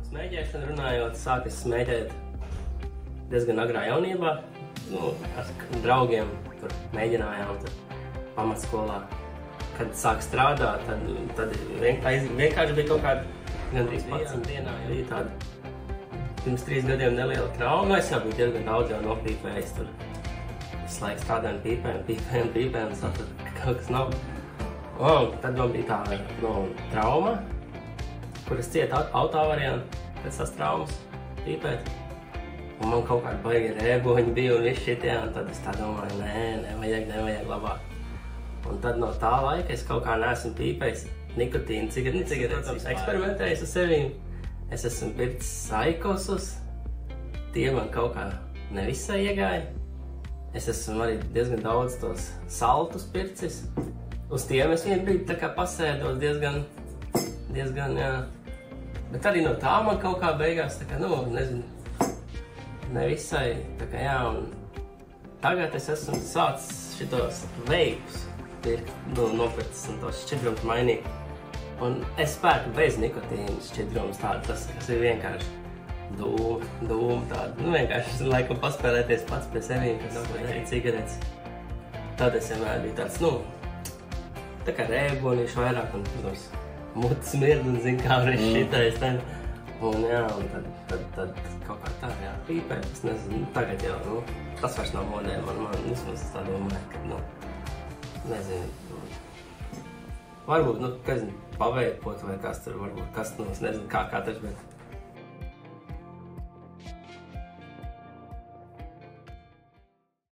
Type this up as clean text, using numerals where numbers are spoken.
Smēķēšana runājot, sākas smēķēt diezgan agrā jaunībā. Ar draugiem tur mēģinājām pamatskolā. Kad sāk strādāt, tad vienkārši bija kaut kāda gandrīz 11 dienā. Bija tāda pirms 3 gadiem neliela trauma. Es jau biju diezgan daudz jau nopīpējis tur. Visu laiku strādājām pīpējām, sapratu, ka kaut kas nav. Un tad man bija tā trauma, kuras cieta autoavārijā pēc tās traumas pīpēt. Un man kaut kādi baigi rēboņi bija un viss šitie, un tad es tā domāju, nevajag labāk. Un tad no tā laika es kaut kā neesmu pīpējis nikotīnu cigaretes. Eksperimentējis ar sevīm. Es esmu pircis saikosus. Tie man kaut kā nevisai iegāja. Es esmu arī diezgan daudz tos saltus pircis. Uz tiem es vienu brīdi tā kā pasēdos diezgan, jā. Bet arī no tā man kaut kā beigās, tā kā, nezinu, nevisai, tā kā, jā, un tagad es esmu sācis šitos veipus pirkt, nopircis un tos šķidrums mainīt. Un es pērku bez nikotīna šķidrums tādu, tas ir vienkārši dūmu tādu, vienkārši laikam paspēlēties pats pie sevīm, kas arī cigaretes. Tad es vienmēr biju tāds, tā kā rēbonīši vairāk un, protams, mutes mird un zin kā arī šitais ten. Un jā, un tad kaut kā tā, jā, pīpēt, es nezinu, tagad jau, tas vairs nav modē, man vismaz es tā domāju, ka, nezinu, varbūt, pavējot vai kas tur, varbūt kas, es nezinu, kā tas, bet